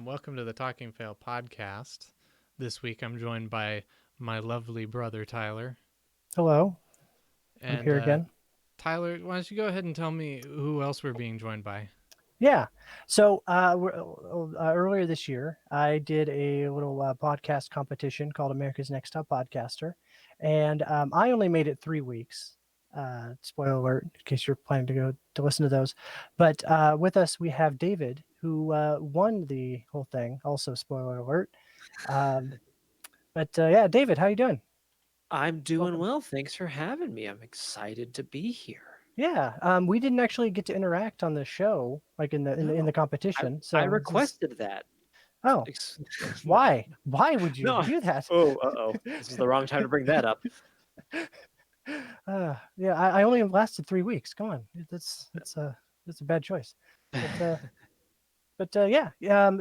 and welcome to the Talking Fail podcast. This week I'm joined by my lovely brother Tyler. Hello, I'm And here again. Tyler, why don't you go ahead and tell me who else we're being joined by? Yeah. So earlier this year, I did a little podcast competition called America's Next Top Podcaster, and I only made it 3 weeks. Spoiler alert, in case you're planning to go to listen to those. But with us, we have David, who won the whole thing. Also, spoiler alert. Um, but yeah, David, how you doing? I'm doing Welcome. well. Thanks for having me. I'm excited to be here. Yeah, we didn't actually get to interact on the show, like in the No, I competition. I So this is requested that. oh, No, why? Why would you no. do that? Oh, uh-oh. This is the wrong time to bring that up. Yeah, I only lasted 3 weeks. Come on, that's a bad choice. But yeah,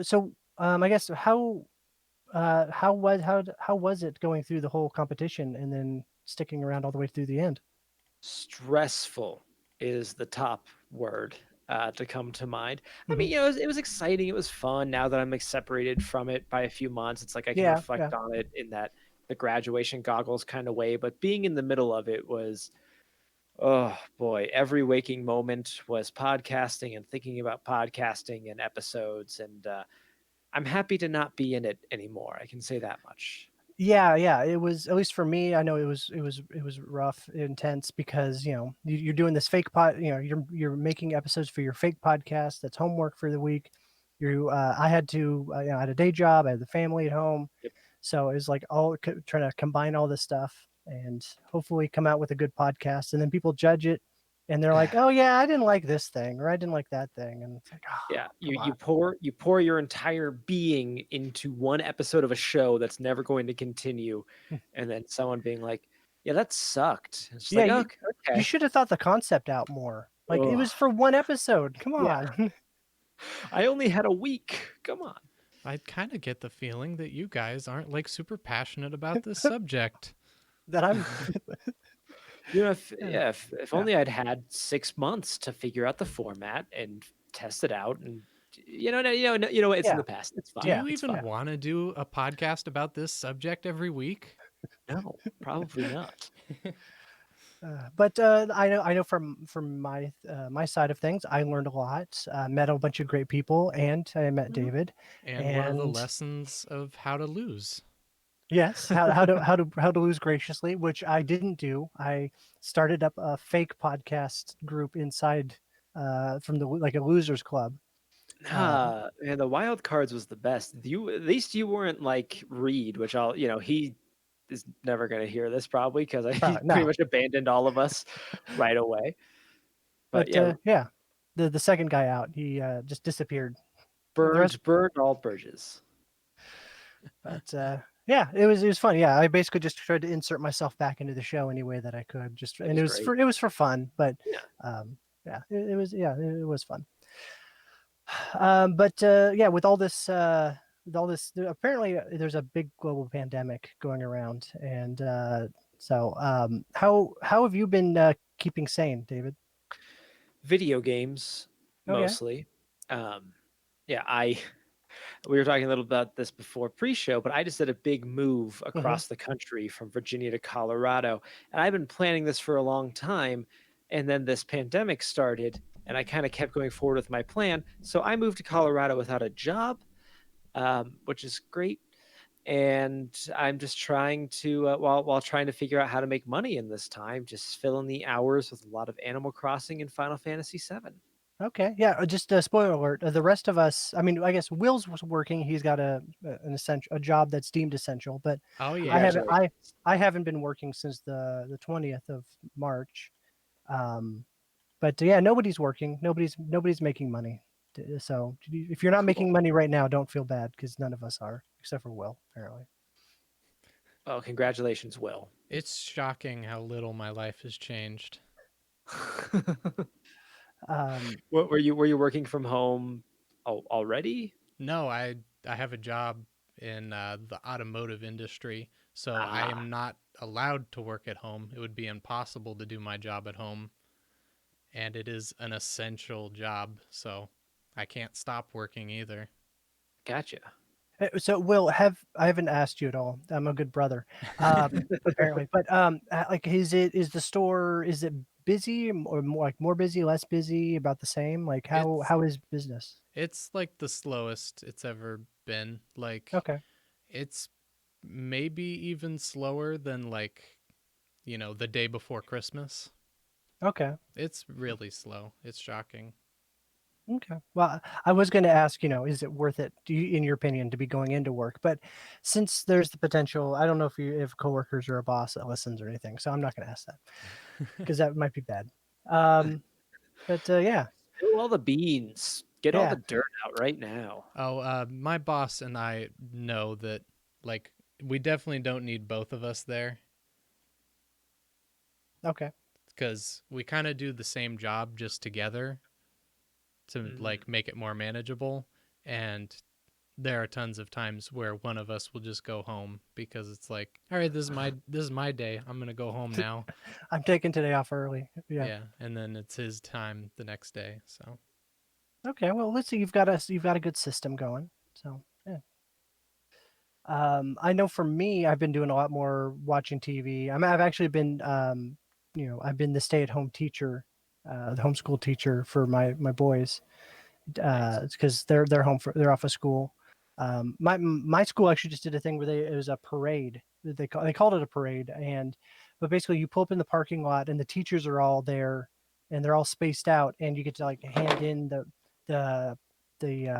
so I guess how was it going through the whole competition and then sticking around all the way through the end? Stressful is the top word to come to mind. I Hmm. mean, it was exciting. It was fun. Now that I'm like separated from it by a few months, it's like I can Yeah, yeah. reflect on it in that the graduation goggles kind of way. But being in the middle of it was, oh boy, every waking moment was podcasting and thinking about podcasting and episodes. And I'm happy to not be in it anymore. I can say that much. Yeah. It was, at least for me. I know it was rough, intense, because you're doing this fake pod. You're making episodes for your fake podcast. That's homework for the week. I had to, I had a day job. I had the family at home, Yep. so it was like all trying to combine all this stuff and hopefully come out with a good podcast. And then people judge it, and they're like, "Oh yeah, I didn't like this thing, or I didn't like that thing," and it's like, "Oh, Yeah, come on." you pour your entire being into one episode of a show that's never going to continue, and then someone being like, "Yeah, that sucked." It's just Yeah, like, you "Okay, you okay." should have thought the concept out more. Like, it Ugh. was for one episode. Come Yeah, on. I only had a week. Come on. I kind of get the feeling that you guys aren't like super passionate about this subject. That I'm If yeah, yeah, if yeah, only I'd had 6 months to figure out the format and test it out, and it's in yeah, the past. It's Do fine. yeah. you It's even fine. want to do a podcast about this subject every week? No, probably not. But I know from my side of things, I learned a lot. Met a bunch of great people, and I met Mhm. David. And one of the And lessons of how to lose. yes, how to lose graciously, which I didn't do. I started up a fake podcast group inside, from the like a losers club. Uh, Man, the wild cards was the best. You at least you weren't like Reed, which he is never gonna hear this probably because he pretty no, much abandoned all of us right away. But but yeah, yeah, the second guy out, he just disappeared. The rest, burned all bridges. but yeah, it was fun. Yeah, I basically just tried to insert myself back into the show any way that I could. Just That and was great. it was for fun, but Yeah. yeah, it was fun. But yeah, with all this, apparently there's a big global pandemic going around, and so how have you been keeping sane, David? Video games Okay. mostly. Um, yeah, I we were talking a little about this before pre-show, but I just did a big move Hmm. across the country from Virginia to Colorado, and I've been planning this for a long time. And then this pandemic started, and I kind of kept going forward with my plan. So I moved to Colorado without a job, which is great. And I'm just trying to, while trying to figure out how to make money in this time, just fill in the hours with a lot of Animal Crossing and Final Fantasy VII. Okay. Yeah. Just a spoiler alert. The rest of us, I mean, I guess Will's was working. He's got a job that's deemed essential, but Oh, I yeah. haven't I Congratulations. I haven't been working since the 20th of March. Um, but yeah, nobody's working. Nobody's making money. So if you're not making Cool. money right now, don't feel bad, because none of us are, except for Will, apparently. Oh, congratulations, Will. It's shocking how little my life has changed. Um, What were you working from home already? No, I have a job in the automotive industry, so I Ah, am not allowed to work at home. It would be impossible to do my job at home, and it is an essential job, so I can't stop working either. Gotcha. So, Will, have I haven't asked you at all. I'm a good brother, apparently. But like, is the store, is it busy or more busy, less busy, about the same? Like, It's how is business? it's like the slowest it's ever been. Like Okay, it's maybe even slower than like, the day before Christmas. okay, It's really slow. It's shocking. okay. Well, I was going to ask, is it worth it, in your opinion, to be going into work? But since there's the potential, I don't know if coworkers or a boss that listens or anything, so I'm not going to ask that because that might be bad. Um, but yeah, Spill all the beans. Get all yeah, the dirt out right now. Oh, my boss and I know that, like, we definitely don't need both of us there okay. because we kind of do the same job just together to Mm. like make it more manageable. And there are tons of times where one of us will just go home because it's like, all right, this is my day. I'm gonna go home now. I'm taking today off early. Yeah. Yeah, and then it's his time the next day. So Okay. Well, let's see. You've got a good system going. So yeah. I know for me, I've been doing a lot more watching TV. I've actually been I've been the stay-at-home teacher, the homeschool teacher for my boys. Nice. It's because they're home they're off of school. My school actually just did a thing where it was a parade. They called it a parade, but basically you pull up in the parking lot and the teachers are all there, and they're all spaced out, and you get to like hand in the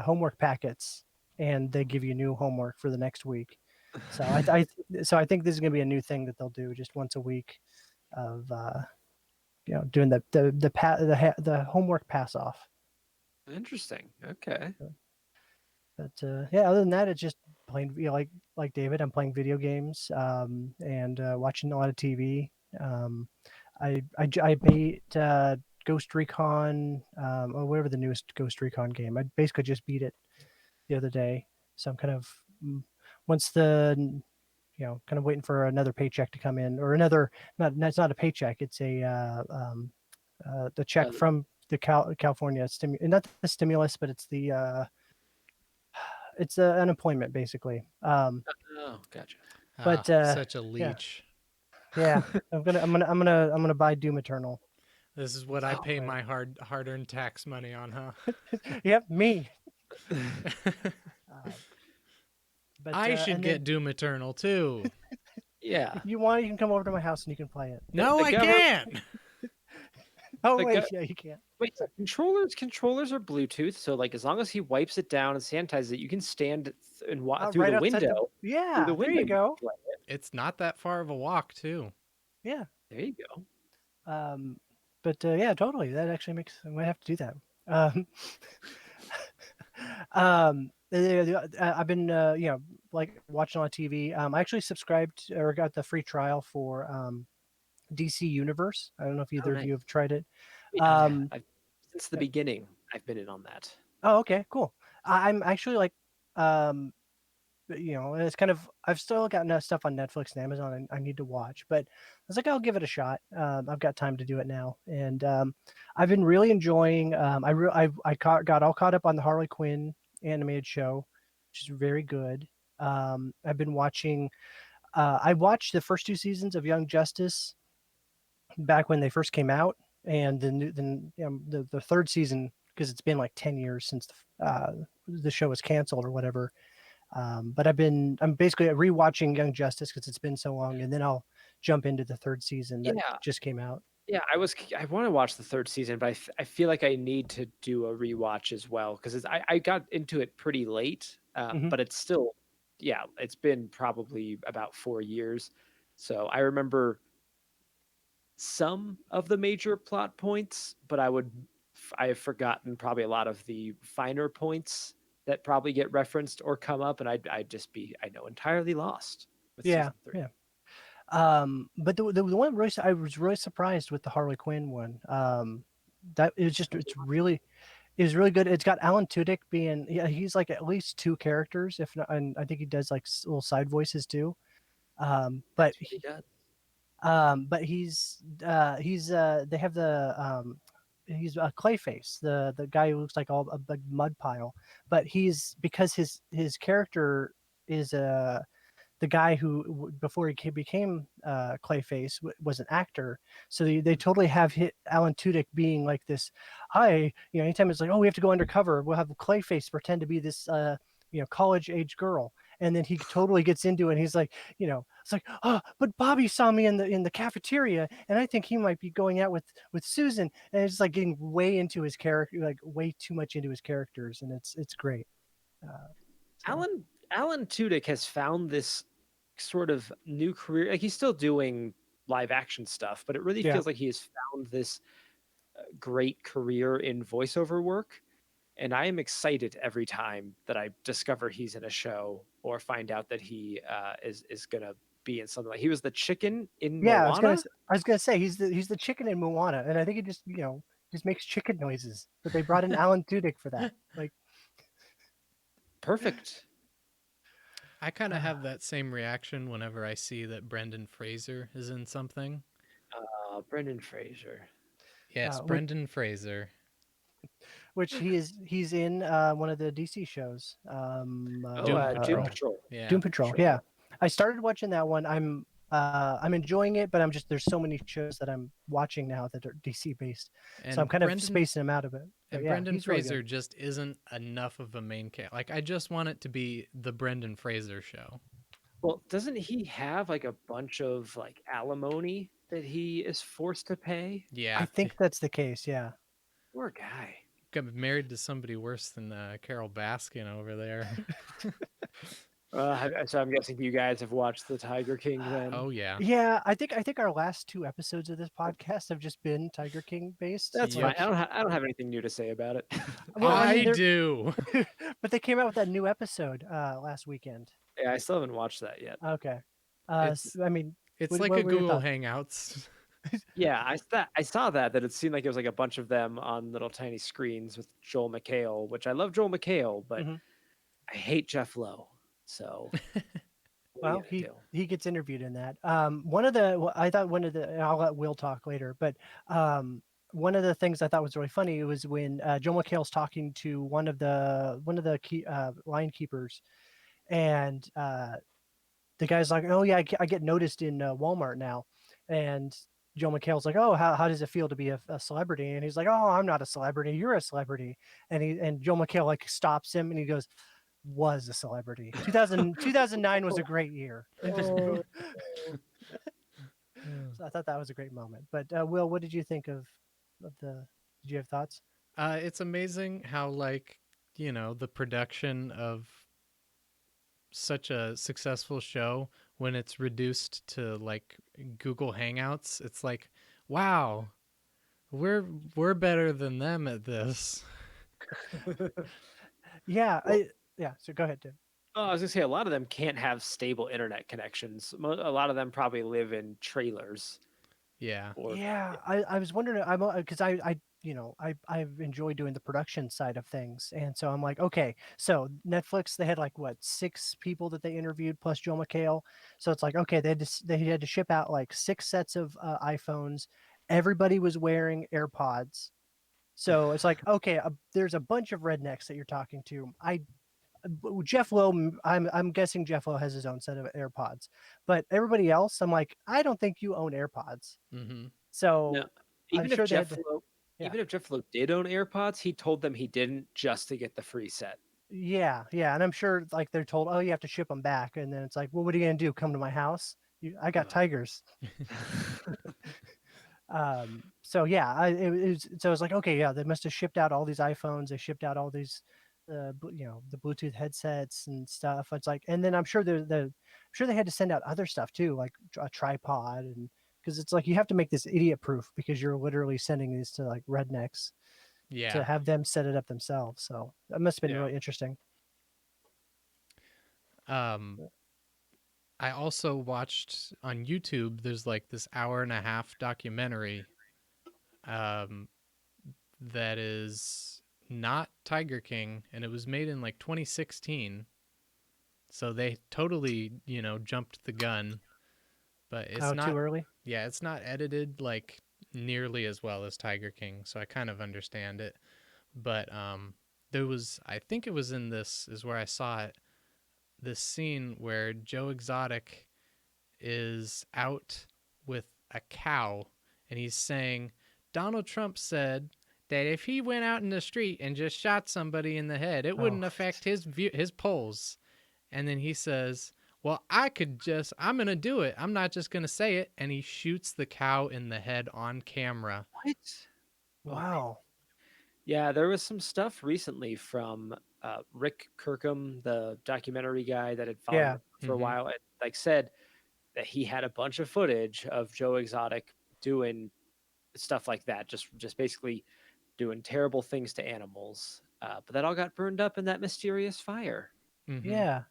homework packets, and they give you new homework for the next week. So I think this is gonna be a new thing that they'll do just once a week of doing the homework pass off. Interesting. Okay. But yeah, other than that, it's just playing. Like David, I'm playing video games and watching a lot of TV. Um, I beat Ghost Recon or whatever the newest Ghost Recon game. I basically just beat it the other day, so I'm kind of mm, once kind of waiting for another paycheck to come in, or another, not it's not a paycheck, it's a the check Uh, from the California not the stimulus, but it's unemployment basically. oh, gotcha. But such a yeah, leech. yeah, I'm gonna buy Doom Eternal. This is what I Oh, pay But my hard-earned tax money on, huh? yep, me. Uh, but I should and get then Doom Eternal too. yeah. if you want, you can come over to my house and you can play it. The, No, the I government. can't. Oh The go- wait, yeah, you can't. Wait. So controllers are Bluetooth. So like, as long as he wipes it down and sanitizes it, you can stand and through Right the outside the window. Through the Yeah, there window, you you can go. play it. It's not that far of a walk too. Yeah. There you go. Um, but yeah, totally. That actually makes I might have to do that. Um, I've been like watching a lot of TV. I actually subscribed or got the free trial for DC Universe. I don't know if Oh, either of nice. you have tried it. Yeah. Um, Since the beginning, I've been in on that. oh, okay, cool. I'm actually like, it's kind of I've still got enough stuff on Netflix and Amazon I need to watch, but I was like, I'll give it a shot. I've got time to do it now, and I've been really enjoying. Got all caught up on the Harley Quinn animated show, which is very good. I've been watching. I watched the first two seasons of Young Justice back when they first came out, and the third season, because it's been like 10 years since the show was canceled or whatever. But I'm basically rewatching Young Justice because it's been so long, and then I'll jump into the third season that Yeah. just came out. Yeah, I want to watch the third season, but I feel like I need to do a rewatch as well because I got into it pretty late, Hmm. but it's still, yeah, it's been probably about 4 years. So I remember some of the major plot points, but I have forgotten probably a lot of the finer points that probably get referenced or come up, and I'd just be, I know, entirely lost with Yeah, season three. yeah. But the one really I was really surprised with the Harley Quinn one. That it was just it was really good. It's got Alan Tudyk being, yeah, he's like at least two characters, if not, and I think he does like little side voices too. Um, but That's what he does. but he's they have he's a Clayface, the guy who looks like all a big mud pile, but he's because his character is the guy who before he became Clayface was an actor. So they totally have hit Alan Tudyk being like this. Anytime it's like, oh, we have to go undercover, we'll have Clayface pretend to be this college age girl, and then he totally gets into it. And he's like, it's like, oh, but Bobby saw me in the cafeteria, and I think he might be going out with Susan, and it's like getting way into his character, like way too much into his characters, and it's great. So. Alan Tudyk has found this sort of new career. Like he's still doing live action stuff, but it really Yeah. feels like he has found this great career in voiceover work. And I am excited every time that I discover he's in a show or find out that he is gonna be in something. Like he was the chicken in Yeah, Moana. I was gonna say he's the chicken in Moana, and I think he just just makes chicken noises. But they brought in Alan Tudyk for that. Like, Perfect. I kind of have that same reaction whenever I see that Brendan Fraser is in something. Brendan Fraser. Yes, which, Brendan Fraser. which he's in one of the DC shows. Doom Patrol. Yeah. Doom Patrol. Yeah, I started watching that one. I'm enjoying it, but there's so many shows that I'm watching now that are DC based, And so I'm kind of spacing them out a bit. And Brendan Fraser just isn't enough of a main character. Like, I just want it to be the Brendan Fraser show. Well, doesn't he have like a bunch of like alimony that he is forced to pay? Yeah, I think that's the case. Yeah. Poor guy. Got married to somebody worse than Carol Baskin over there. So I'm guessing you guys have watched The Tiger King then. Oh yeah. Yeah, I think our last 2 episodes of this podcast have just been Tiger King based. That's Yep. fine. I don't have anything new to say about it. Well, I do. But they came out with that new episode last weekend. Yeah, I still haven't watched that yet. Okay. It's like what a were your Google thoughts? Hangouts. Yeah, I saw that it seemed like it was like a bunch of them on little tiny screens with Joel McHale, which I love Joel McHale, but Mhm. I hate Jeff Lowe. So Well, he gets interviewed in that. I thought one of the I'll let Will talk later, but one of the things I thought was really funny was when Joe McHale's talking to one of the key, line keepers, and the guy's like, "Oh yeah, I get noticed in Walmart now," and Joe McHale's like, "Oh, how does it feel to be a celebrity?" And he's like, "Oh, I'm not a celebrity. You're a celebrity." And Joe McHale like stops him and he goes, "Was a celebrity. 2009 was a great year." And just so I thought that was a great moment. But Will, what did you think of the? Did you have thoughts? It's amazing how the production of such a successful show, when it's reduced to like Google Hangouts, it's like, wow, we're better than them at this. Yeah, So go ahead, Tim. Oh, I was gonna say a lot of them can't have stable internet connections. A lot of them probably live in trailers. Yeah. I was wondering. I'm because I've enjoyed doing the production side of things, and so I'm like, okay, so Netflix, they had like what 6 people that they interviewed plus Joe McHale, so it's like, okay, they had to ship out like 6 sets of iPhones. Everybody was wearing AirPods, so it's like, okay, there's a bunch of rednecks that you're talking to. Jeff Lowe, I'm guessing Jeff Lowe has his own set of AirPods, but everybody else, I'm like, I don't think you own AirPods. Mm-hmm. So No. I'm sure Even if Jeff Lowe did own AirPods, he told them he didn't just to get the free set. Yeah, and I'm sure like they're told, oh, you have to ship them back, and then it's like, well, what are you gonna do? Come to my house? I got tigers. So yeah, so I was like, okay, yeah, they must have shipped out all these iPhones. They shipped out all these, the Bluetooth headsets and stuff. It's like, and then I'm sure I'm sure they had to send out other stuff too, like a tripod, and because it's like you have to make this idiot proof because you're literally sending these to like rednecks to have them set it up themselves. So that must have been really interesting. I also watched on YouTube, there's like this 1.5-hour documentary that is not Tiger King, and it was made in like 2016. So they totally, jumped the gun. But it's not too early. Yeah, it's not edited like nearly as well as Tiger King, so I kind of understand it. But there was, I think it was in this is where I saw it, this scene where Joe Exotic is out with a cow and he's saying Donald Trump said that if he went out in the street and just shot somebody in the head, it Oh, wouldn't affect his polls. And then he says, "Well, I'm going to do it. I'm not just going to say it." And he shoots the cow in the head on camera. What? Oh man. wow. Yeah, there was some stuff recently from Rick Kirkham, the documentary guy that had followed him Yeah. for a Mhm. while, and like said that he had a bunch of footage of Joe Exotic doing stuff like that, just basically doing terrible things to animals. But that all got burned up in that mysterious fire. Mhm. Yeah.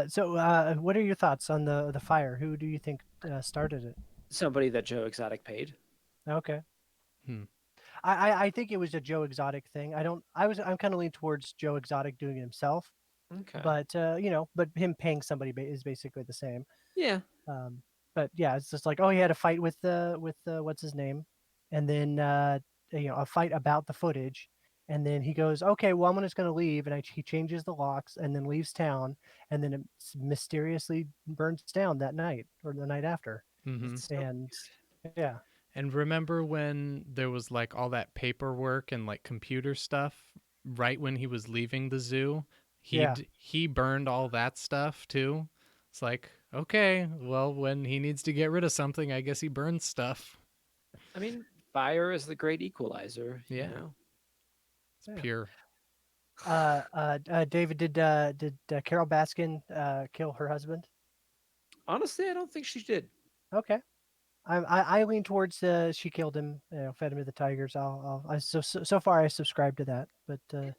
So, what are your thoughts on the fire? Who do you think started it? Somebody that Joe Exotic paid. Okay. Hmm. I think it was a Joe Exotic thing. I'm kind of leaning towards Joe Exotic doing it himself, Okay. but but him paying somebody is basically the same. Yeah. Um, but yeah, it's just like, oh, he had a fight with the what's his name, and then a fight about the footage, and then he goes, okay, well, I'm just going to leave, and he changes the locks and then leaves town, and then it mysteriously burns down that night or the night after, Mhm. That's so and yeah, And remember when there was like all that paperwork and like computer stuff right when he was leaving the zoo? yeah, He burned all that stuff too. It's like, okay, well, when he needs to get rid of something, I guess he burns stuff. I mean, fire is the great equalizer, you Yeah, know. it's yeah. pure. David, did Carol Baskin kill her husband? Honestly, I don't think she did. Okay. I lean towards she killed him, fed him to the tigers. So far I subscribe to that, but yeah,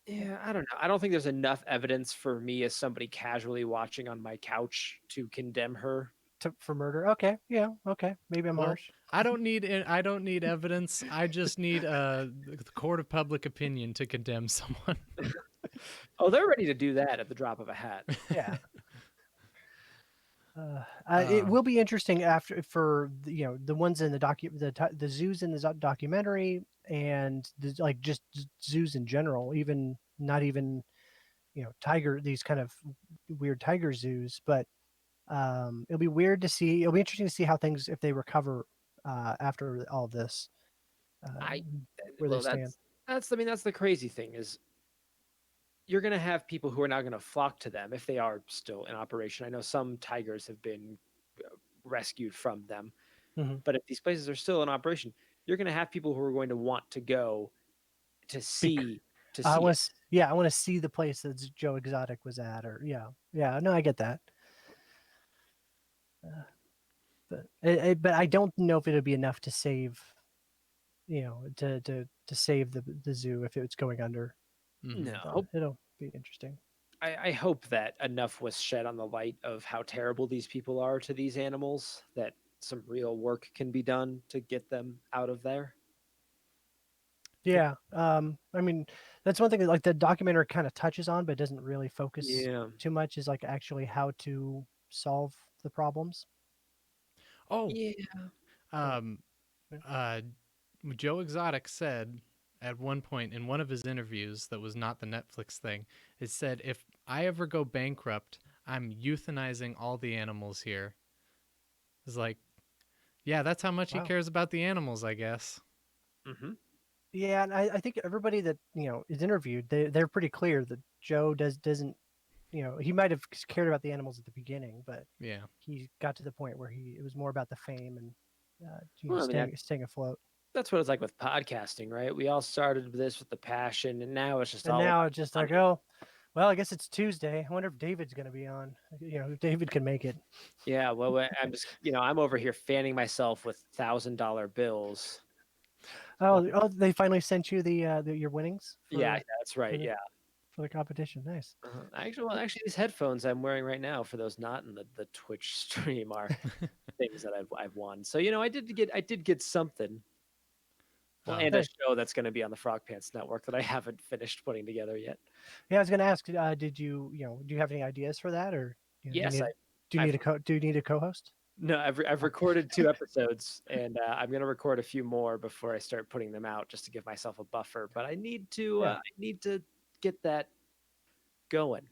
Yeah, I don't know. I don't think there's enough evidence for me as somebody casually watching on my couch to condemn her. for murder. Okay, yeah, okay. Maybe I'm Well, harsh. I don't need evidence. I just need the court of public opinion to condemn someone. Oh, they're ready to do that at the drop of a hat. Yeah. It um, will be interesting after for the ones in the zoos in the documentary and like just zoos in general, even not even tiger these kind of weird tiger zoos, but it'll be interesting to see how things if they recover after all of this, uh, I where they well, stand. that's I mean that's the crazy thing is you're going to have people who are now going to flock to them if they are still in operation. I know some tigers have been rescued from them, Hmm. but if these places are still in operation, you're going to have people who are going to want to go to Bec- see it. yeah, I want to see the place that Joe Exotic was at, or yeah, no, I get that. Uh, but I don't know if it'll be enough to save, to save the zoo if it's going under. mhm. But No, it'll be interesting. I hope that enough was shed on the light of how terrible these people are to these animals that some real work can be done to get them out of there. Yeah. I mean, that's one thing that like the documentary kind of touches on, but doesn't really focus Yeah. too much is like actually how to solve the problems. Oh, Yeah. So um, uh, Joe Exotic said at one point in one of his interviews that was not the Netflix thing, it said, if I ever go bankrupt, I'm euthanizing all the animals here. It's like, yeah, that's how much he wow. cares about the animals, I guess. Hmm. Yeah, and I think everybody that is interviewed, they're pretty clear that Joe doesn't he might have cared about the animals at the beginning, but Yeah. he got to the point where it was more about the fame and Well, I mean staying afloat. that's what it's like with podcasting, right? We all started this with the passion, and now it's just And all now about it's just like, money. oh, well, I guess it's Tuesday. I wonder if David's going to be on. If David can make it. Yeah. Well, I'm just I'm over here fanning myself with $1,000 bills. Well, Oh, they finally sent you your winnings yeah, that's for right. the Yeah. for the competition. Nice. Actually, these headphones I'm wearing right now, for those not in the Twitch stream, are things that I've won. So I did get something. Well, um, and a Hey, show that's going to be on the Frog Pants Network that I haven't finished putting together yet. yeah, I was going to ask, do you have any ideas for that, or do you Yes, need I've do you need a co-host? No, I've recorded 2 episodes, and I'm gonna record a few more before I start putting them out, just to give myself a buffer. But Yeah. I need to get that going.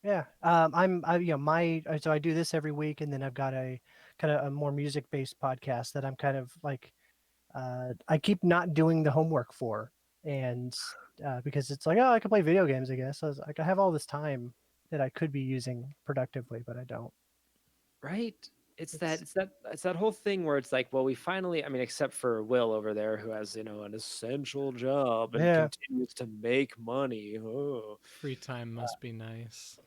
Yeah. So I do this every week, and then I've got a kind of a more music based podcast that I'm kind of like, I keep not doing the homework for, and because it's like, oh, I can play video games, I guess. I was like, I have all this time that I could be using productively, but I don't. Right? It's It's that whole thing where it's like, well, we finally, I mean, except for Will over there, who has, an essential job and yeah, continues to make money. Oh. Free time must be nice.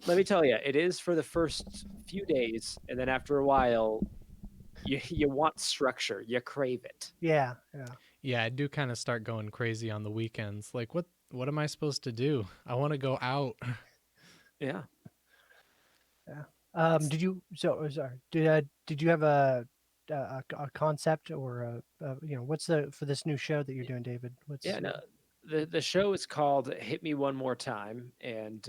Let me tell you, it is for the first few days, and then after a while, you want structure, you crave it. yeah, yeah, Yeah, I do kind of start going crazy on the weekends. Like, what am I supposed to do? I want to go out. Yeah. yeah. It's Did you? So sorry. Did you have a concept or what's the for this new show that you're doing, David? yeah, What's no. The show is called Hit Me One More Time, and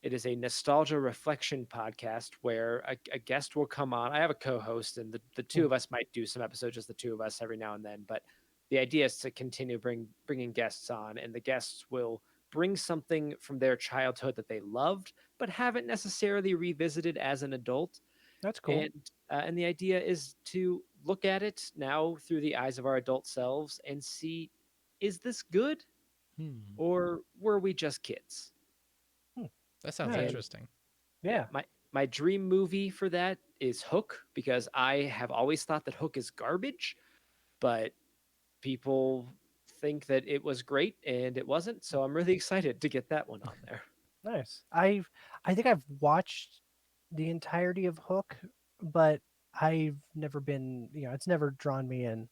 it is a nostalgia reflection podcast where a guest will come on. I have a co-host, and the two Mm, of us might do some episodes, just the two of us every now and then. But the idea is to continue bringing guests on, and the guests will bring something from their childhood that they loved, but haven't necessarily revisited as an adult. that's cool. And the idea is to look at it now through the eyes of our adult selves and see, is this good, Hmm, or were we just kids? Hmm, that sounds nice. And interesting. yeah, Yeah. my dream movie for that is Hook, because I have always thought that Hook is garbage, but people think that it was great and it wasn't. So I'm really excited to get that one on there. Nice. I think I've watched the entirety of Hook, but I've never been, it's never drawn me in.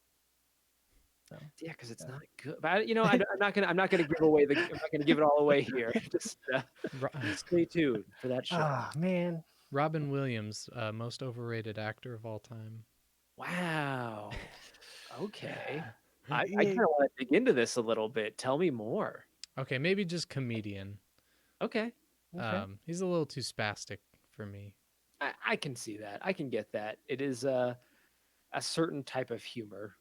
So, Yeah, because it's yeah. not good. But I'm not gonna give away I'm not gonna give it all away here. Just Ro- stay tuned for that show. Ah, man. Robin Williams, most overrated actor of all time. Wow. Okay. I Yeah, kind of want to dig into this a little bit. Tell me more. Okay, maybe just comedian. Okay. okay. He's a little too spastic for me. I can see that. I can get that. It is a certain type of humor.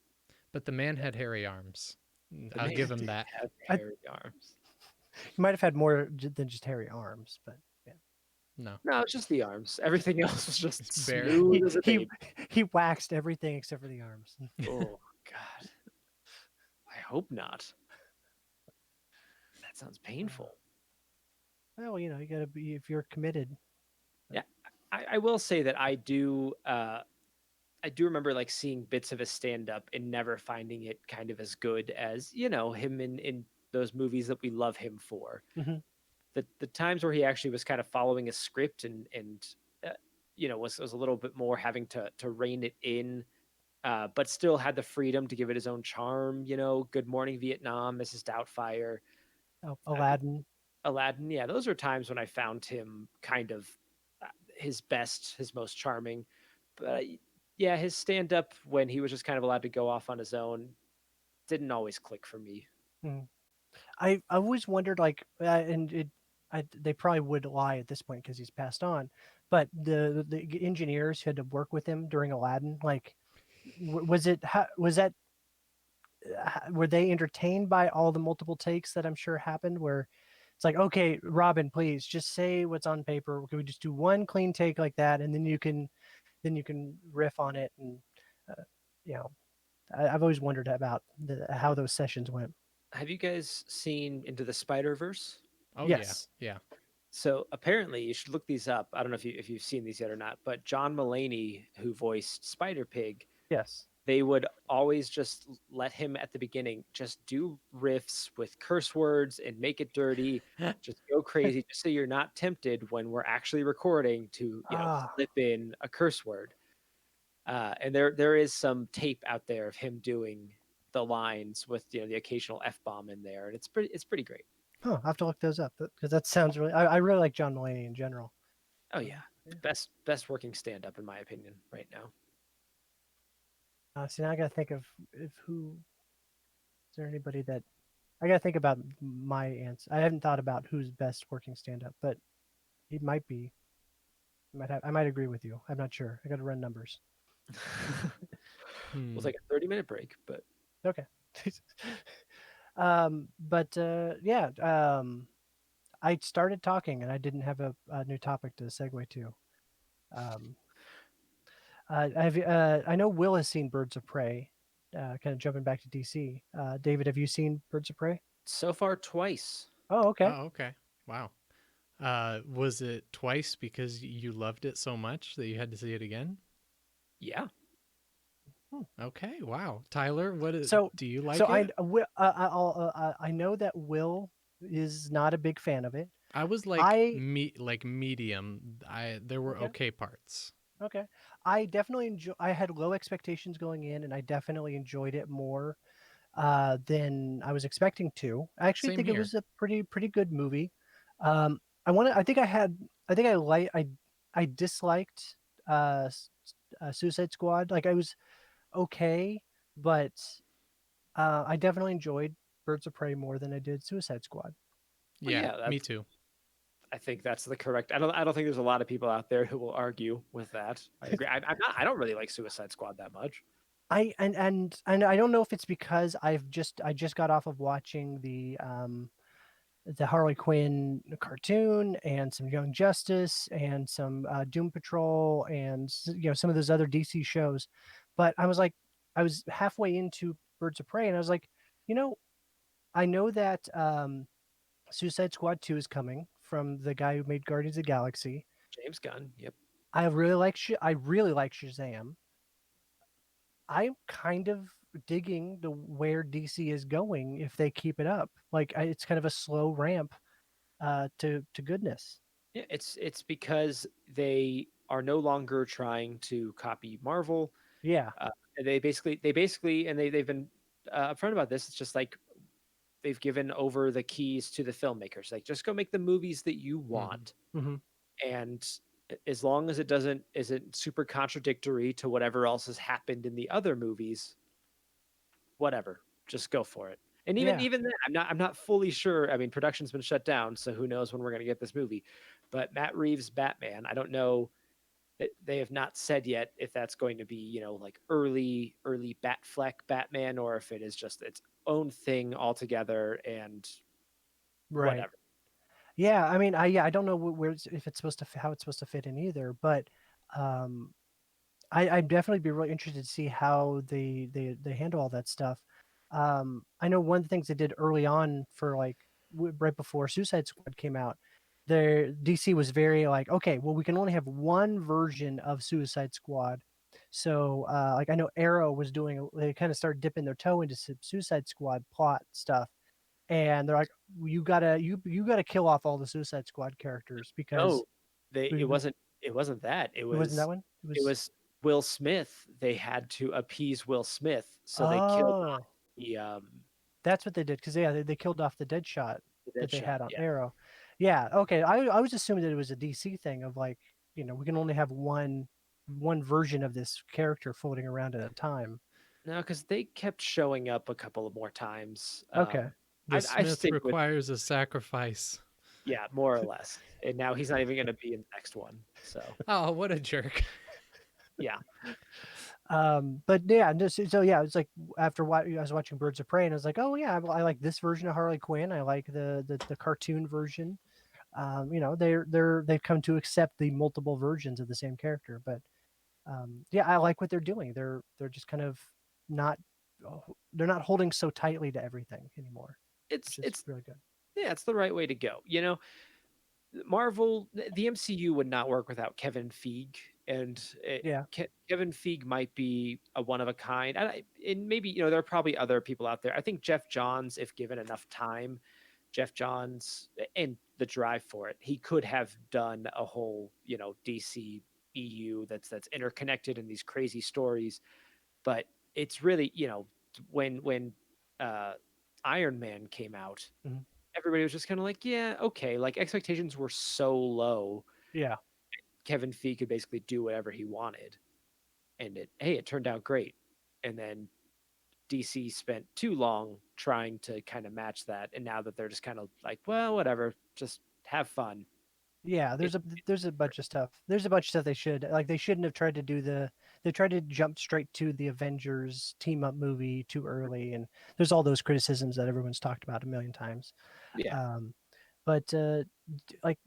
But the man had hairy arms. The I'll man give him did that. have I hairy arms. He might have had more than just hairy arms, but yeah. No, No, it's just the arms. Everything else was just it's bare. smooth He as a he baby. he waxed everything except for the arms. Oh God. I hope not. That sounds Uh, painful. well, you gotta be if you're committed. Yeah. I will say that I do remember like seeing bits of his stand up and never finding it kind of as good as, him in those movies that we love him for. Hmm. The times where he actually was kind of following a script and was a little bit more having to rein it in, but still had the freedom to give it his own charm. Good Morning Vietnam, Mrs. Doubtfire, Oh, uh, Aladdin. Aladdin. Yeah, those are times when I found him kind of his best, his most charming. But yeah, his stand up when he was just kind of allowed to go off on his own didn't always click for me. Mm. I always wondered like, they probably would lie at this point because he's passed on, but the engineers who had to work with him during Aladdin, like, was that were they entertained by all the multiple takes that I'm sure happened? Where it's like, okay, Robin, please just say what's on paper. Can we just do one clean take like that, and then you can riff on it, and uh, you know, I've always wondered about how those sessions went. Have you guys seen Into the Spider Verse? Oh yeah, Yes, yeah. So apparently, you should look these up. I don't know if you've seen these yet or not, but John Mulaney, who voiced Spider Pig, yes. they would always just let him at the beginning just do riffs with curse words and make it dirty, just go crazy, just so you're not tempted when we're actually recording to Ah, slip in a curse word. And there is some tape out there of him doing the lines with the occasional f bomb in there, and it's pretty great. huh, I have to look those up because that sounds really. I really like John Mulaney in general. Oh So, yeah, yeah. best working stand up in my opinion right now. See, now I got to think of if who is there anybody that I got to think about my answer. I haven't thought about who's best working stand up, but it might be. I might agree with you. I'm not sure. I got to run numbers. We'll Hmm. take a 30-minute break, but Okay. But yeah, I started talking and I didn't have a new topic to segue to. Um, I know Will has seen Birds of Prey. Kind of jumping back to DC. David, have you seen Birds of Prey? so far twice. Oh, okay. Oh, okay. Wow. Was it twice because you loved it so much that you had to see it again? Yeah. Hmm. Okay. Wow. Tyler, So, do you like so it? I know that Will is not a big fan of it. I was like I like medium. There were Okay. okay parts. Okay. I definitely enjoy. I had low expectations going in, and I definitely enjoyed it more than I was expecting to. I actually Same think it here. was a pretty good movie. I want to. I think I had. I think I like. I disliked Suicide Squad. Like I was okay, but I definitely enjoyed Birds of Prey more than I did Suicide Squad. Well, Yeah, yeah, me that's too. I think that's the correct. I don't think there's a lot of people out there who will argue with that. I agree. I'm not. I don't really like Suicide Squad that much. And I don't know if it's because I just got off of watching the Harley Quinn cartoon and some Young Justice and some Doom Patrol and some of those other DC shows, but I was halfway into Birds of Prey and I was like, you know, I know that Suicide Squad 2 is coming from the guy who made Guardians of the Galaxy. James Gunn. Yep. I really like Shazam. I'm kind of digging the where DC is going if they keep it up. It's kind of a slow ramp to goodness. Yeah, it's because they are no longer trying to copy Marvel. Yeah. Uh, they basically and they've been upfront about this. It's just like they've given over the keys to the filmmakers. Like, just go make the movies that you Hmm. want, Hmm. and as long as it doesn't isn't super contradictory to whatever else has happened in the other movies, whatever, just go for it. And even Yeah. even then, I'm not fully sure. I mean, production's been shut down, so who knows when we're going to get this movie. But Matt Reeves' Batman, I don't know. They have not said yet if that's going to be, like early Batfleck Batman, or if it is just its own thing altogether and Right. whatever. Yeah. I mean, I don't know if it's supposed to how it's supposed to fit in either, but um, I'd definitely be really interested to see how they handle all that stuff. I know one of the things they did early on for right before Suicide Squad came out, their DC was very like, okay, well, we can only have one version of Suicide Squad. So, like I know Arrow was doing, they kind of started dipping their toe into some Suicide Squad plot stuff, and they're like, you gotta kill off all the Suicide Squad characters because No, they we, it wasn't that. It it wasn't that was one. It it was was Will Smith. They had to appease Will Smith, so they killed off oh. the That's what they did because they killed off the dead shot the that dead they shot. had on Yeah. Arrow. Yeah, okay. I was assuming that it was a DC thing of like, we can only have one version of this character floating around at a time. No, because they kept showing up a couple of more times. Okay. The I Smith stick with, requires a sacrifice. yeah, more or less. And now he's not even going to be in the next one. So Oh, what a jerk. yeah, But yeah, so yeah, it's like after what I was watching Birds of Prey, and I was like, oh yeah, I like this version of Harley Quinn. I like the cartoon version. They've come to accept the multiple versions of the same character, but yeah, I like what they're doing. They're just kind of not they're not holding so tightly to everything anymore, it's which is it's really good. yeah, it's the right way to go. Marvel, the MCU would not work without Kevin Feige, and Yeah. Kevin Feige might be a one of a kind. And maybe there are probably other people out there. I think Jeff Johns, if given enough time, Jeff Johns and the drive for it, he could have done a whole DC EU that's interconnected in these crazy stories. But it's really when uh, Iron Man came out, Mhm. everybody was just kind of like, yeah, okay. Like, expectations were so low. Yeah. Kevin Feige could basically do whatever he wanted, and it turned out great. And then DC spent too long trying to kind of match that, and now that they're just kind of like, well, whatever, just have fun. Yeah, It, there's a bunch of stuff. There's a bunch of stuff they shouldn't have tried to do they tried to jump straight to the Avengers team up movie too early, and there's all those criticisms that everyone's talked about a million times. yeah, Um, but like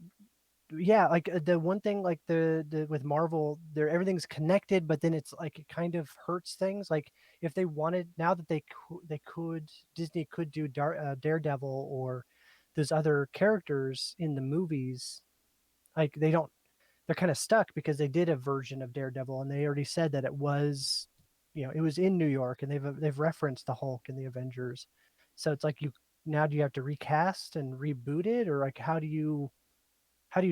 yeah, like the one thing like the with Marvel, they're everything's connected, but then it's like it kind of hurts things. Like if they wanted now that they could Disney could do Daredevil or those other characters in the movies, like they're kind of stuck because they did a version of Daredevil and they already said that it was, it was in New York, and they've referenced the Hulk and the Avengers. So it's like you now do you have to recast and reboot it, or like how do you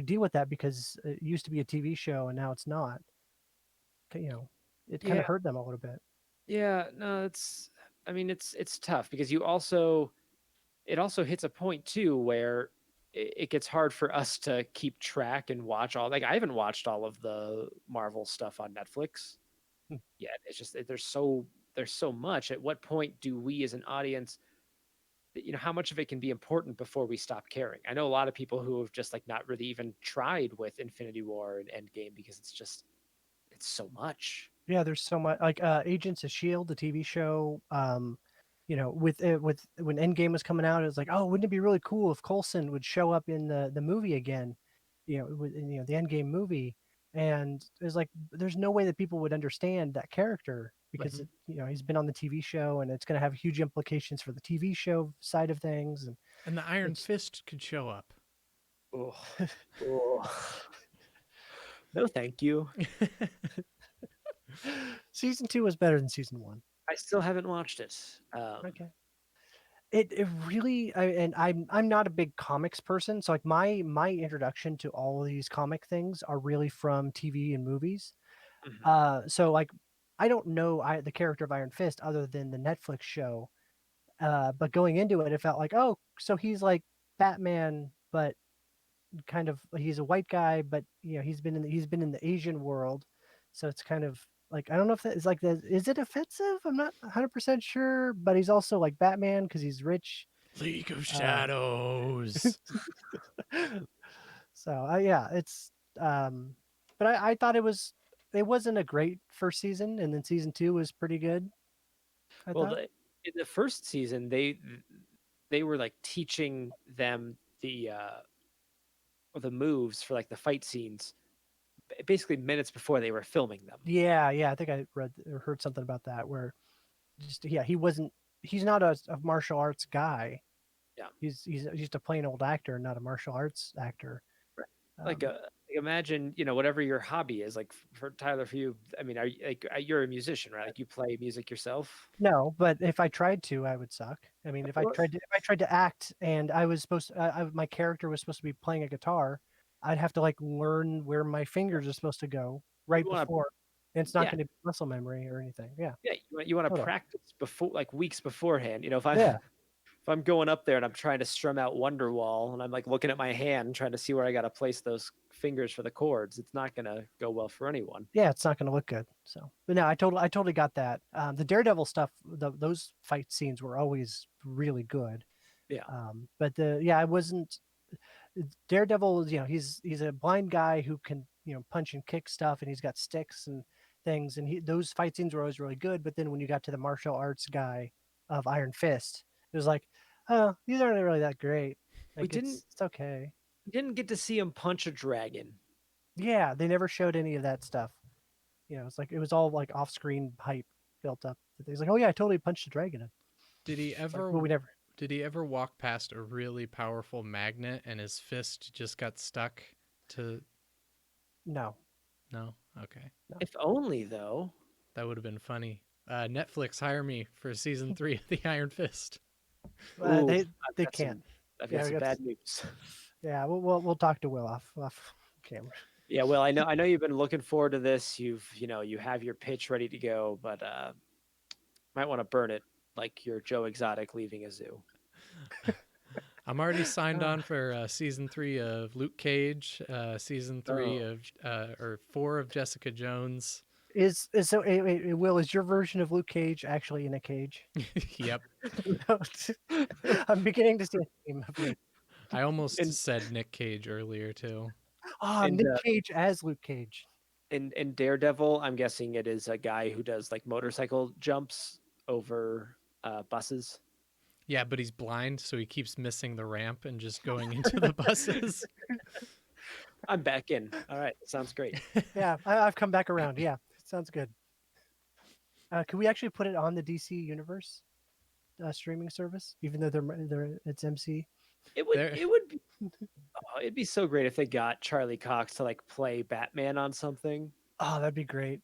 deal with that, because it used to be a TV show and now it's not. You know, it kind yeah, of hurt them a little bit. yeah. No, I mean, it's tough because you also it also hits a point too where it gets hard for us to keep track and watch all. Like I haven't watched all of the Marvel stuff on Netflix Hmm. yet. It's just there's so much. At what point do we as an audience, how much of it can be important before we stop caring? I know a lot of people who have just like not really even tried with Infinity War and Endgame because it's so much. Yeah, there's so much like Agents of Shield, the TV show. With when Endgame was coming out, it was like, oh, wouldn't it be really cool if Coulson would show up in the movie again? The Endgame movie, and it's like there's no way that people would understand that character because Mhm. he's been on the TV show, and it's going to have huge implications for the TV show side of things, and And the Iron it's Fist could show up. Oh, oh. No, thank you. season 2 was better than season 1. I still haven't watched it. Okay. It really and I'm not a big comics person, so like my introduction to all of these comic things are really from TV and movies. Mhm. So like I don't know the character of Iron Fist other than the Netflix show. But going into it, it felt like, oh, so he's like Batman, but kind of he's a white guy, but he's been in the Asian world, so it's kind of like I don't know if that is like that. Is it offensive? I'm not 100% sure, but he's also like Batman because he's rich. League of Um, Shadows. so yeah, it's but I thought it wasn't a great first season, and then season 2 was pretty good. I Well, thought. in the first season, they were like teaching them the moves for like the fight scenes, basically minutes before they were filming them. Yeah, I think I read or heard something about that where just yeah he's not a martial arts guy. Yeah, He's just a plain old actor, not a martial arts actor. right. Like, Um, imagine whatever your hobby is. Like for Tyler, for you, I mean, you're a musician, right? Like you play music yourself. no, but if I tried to, I would suck. I mean, Well, if I tried to act and I was supposed to, my character was supposed to be playing a guitar, I'd have to like learn where my fingers are supposed to go right you want to, before, and it's not yeah, going to be muscle memory or anything. Yeah, yeah, you want to totally. practice before, like weeks beforehand. If I Yeah, if I'm going up there and I'm trying to strum out Wonderwall and I'm like looking at my hand trying to see where I got to place those fingers for the chords, it's not going to go well for anyone. yeah, it's not going to look good. So, but no, I totally got that. The Daredevil stuff, those fight scenes were always really good. Yeah. But I wasn't. Daredevil is, he's a blind guy who can, punch and kick stuff, and he's got sticks and things, and those fight scenes were always really good. But then when you got to the martial arts guy of Iron Fist, it was like, oh, these aren't really that great. We Like didn't it's okay. we didn't get to see him punch a dragon. Yeah, they never showed any of that stuff. It's like it was all like off-screen hype built up. He's like, oh yeah, I totally punched a dragon. Did he It's like, ever well, we never. did he ever walk past a really powerful magnet and his fist just got stuck to No, no? Okay. no. If only though. That would have been funny. Netflix, hire me for season 3 of the Iron Fist. Ooh, They can't. I've Yeah, got we some got. bad news. Yeah, we'll talk to Will off camera. Yeah, well, I know you've been looking forward to this. You have your pitch ready to go, but might want to burn it like you're Joe Exotic leaving a zoo. I'm already signed Uh, on for season 3 of Luke Cage, season 3 Oh, of or 4 of Jessica Jones. is so Will, is your version of Luke Cage actually in a cage? Yep. No, I'm beginning to see a theme of Luke. I almost and said Nick Cage earlier too. Ah, And Nick Cage as Luke Cage. in Daredevil, I'm guessing it is a guy who does like motorcycle jumps over buses. Yeah, but he's blind, so he keeps missing the ramp and just going into the buses. I'm back in. All right, sounds great. Yeah, I've come back around. Yeah, sounds good. Can we actually put it on the DC Universe streaming service, even though it's MC? There, It would be it'd be so great if they got Charlie Cox to like play Batman on something. Oh, that'd be great.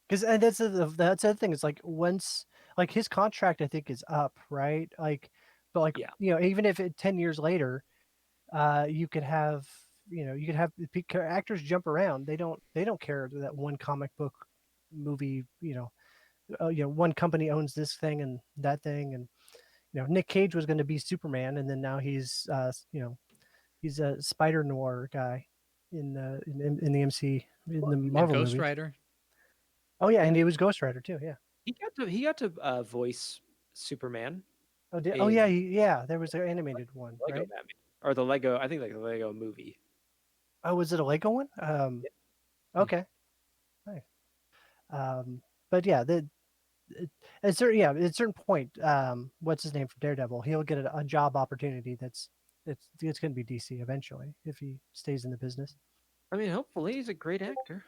Because and that's the other thing. Is like once like his contract, I think is up, right? Like, but like Yeah, even if 10 years later, you could have you could have actors jump around. They don't care that one comic book movie. One company owns this thing and that thing, and Nick Cage was going to be Superman, and then now he's a Spider Noir guy in the MC in well, the and Marvel Ghost movies. Rider. Oh yeah, and he was Ghost Rider too. Yeah. he got to voice Superman Oh yeah, in yeah. There was an animated one, Lego right? Batman or the Lego. I think like the Lego movie. Oh, was it a Lego one? Yeah. Hmm. Okay, nice. But yeah, at a certain point, what's his name from Daredevil? He'll get a job opportunity it's going to be DC eventually if he stays in the business. I mean, hopefully he's a great actor.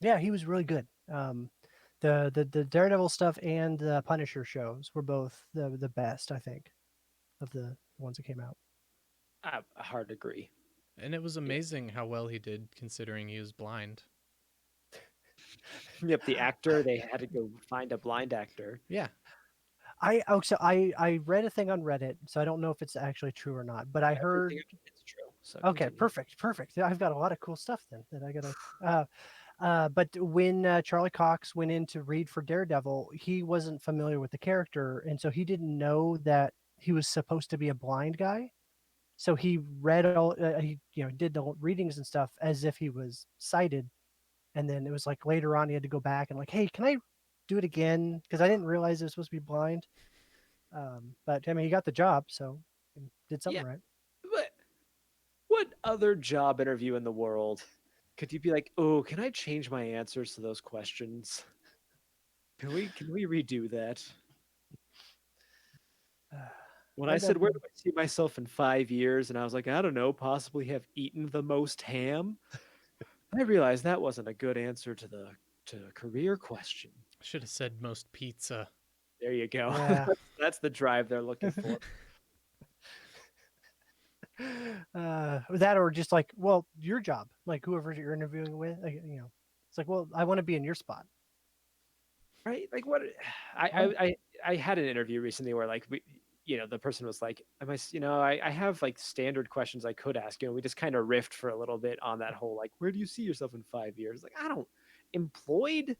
Yeah, he was really good. The Daredevil stuff and the Punisher shows were both the best, I think, of the ones that came out. I hard to agree. And it was amazing how well he did considering he was blind. Yep, the actor they had to go find a blind actor. Yeah. I read a thing on Reddit, so I don't know if it's actually true or not, but I Everything heard. it's true. So Okay, continue. perfect. I've got a lot of cool stuff then that I gotta. But when Charlie Cox went in to read for Daredevil, he wasn't familiar with the character, and so he didn't know that he was supposed to be a blind guy. So he read all he did the readings and stuff as if he was sighted, and then it was like later on he had to go back and like, hey, can I do it again? Because I didn't realize it was supposed to be blind. But I mean, he got the job, so he did something Yeah, right. but what other job interview in the world could you be like, oh, can I change my answers to those questions? Can we redo that? When I But said, where do I see myself in 5 years? And I was like, I don't know, possibly have eaten the most ham. I realized that wasn't a good answer to the career question. Should have said most pizza. There you go. yeah. That's the drive they're looking for. That or just like, well, your job, like whoever you're interviewing with, like, it's like, well, I want to be in your spot. Right? Like what I had an interview recently where like the person was like, am I, I have like standard questions I could ask, we just kind of riffed for a little bit on that whole, like, where do you see yourself in 5 years? Like, I don't, employed,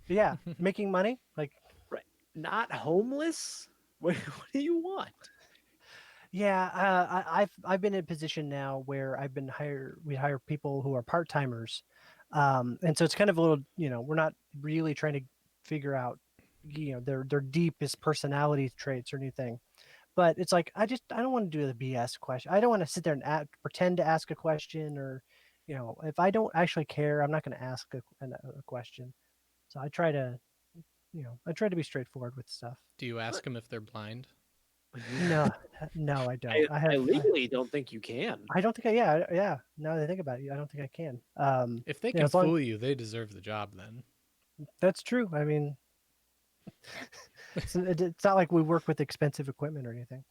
Yeah, making money, like, right? Not homeless. What do you want? yeah. I've been in a position now where I've been hired. We hire people who are part timers, and so it's kind of a little, we're not really trying to figure out, their deepest personality traits or anything. But it's like I don't want to do the BS question. I don't want to sit there and pretend to ask a question, or if I don't actually care, I'm not going to ask a question. So I try to be straightforward with stuff. Do you But ask them if they're blind? No, no, I don't. I legally don't think you can. I don't think yeah. Now that I think about it, I don't think I can. If they can As long fool you, they deserve the job then. that's true. I mean, it's not like we work with expensive equipment or anything.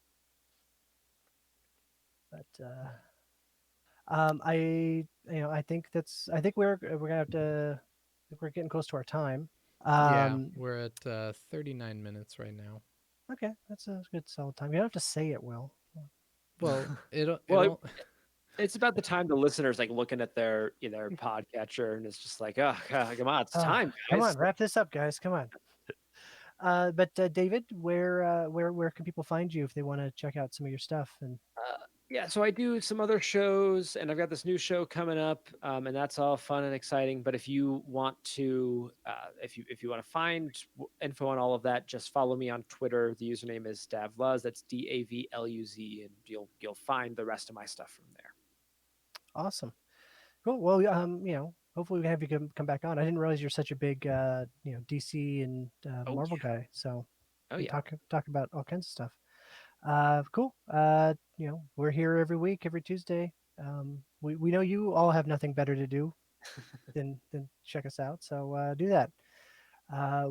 But I think we're gonna have to. I think we're getting close to our time. Yeah, Um, we're at 39 minutes right now. okay, that's a good solid time. You don't have to say it well. Well, it'll Well, it'll it's about the time the listeners like looking at their podcatcher and it's just like, oh God, come on, it's time, Come guys. on, wrap this up, guys. Come on. But David, where can people find you if they want to check out some of your stuff? And Yeah, so I do some other shows, and I've got this new show coming up, and that's all fun and exciting. But if you want to, if you want to find info on all of that, just follow me on Twitter. The username is Davluz. That's DAVLUZ, and you'll find the rest of my stuff from there. awesome. Cool. Well, hopefully we have you come back on. I didn't realize you're such a big, DC and Oh Marvel yeah. guy. So Oh we yeah. talk about all kinds of stuff. Cool. We're here every week, every Tuesday. We know you all have nothing better to do than check us out. So do that.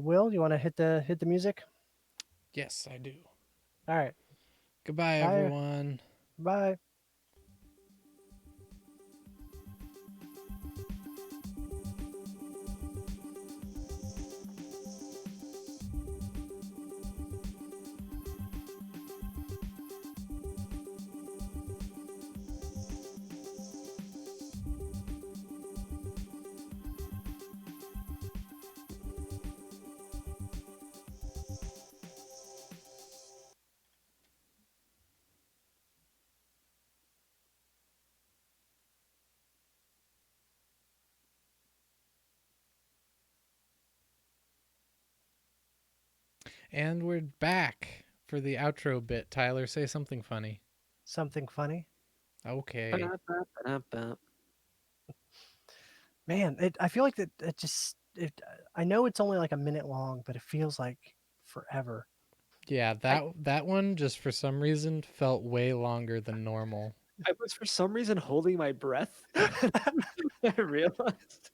Will, you want to hit the music? Yes, I do. All right. Goodbye, Bye. everyone. Bye. And we're back for the outro bit. Tyler, say something funny. Something funny. Okay. Ba-da-ba-ba-da-ba. Man, I feel like that it just it. I know it's only like a minute long, but it feels like forever. Yeah, I that one just for some reason felt way longer than normal. I was for some reason holding my breath. I realized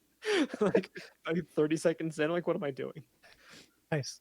like 30 seconds in, like, what am I doing? Nice.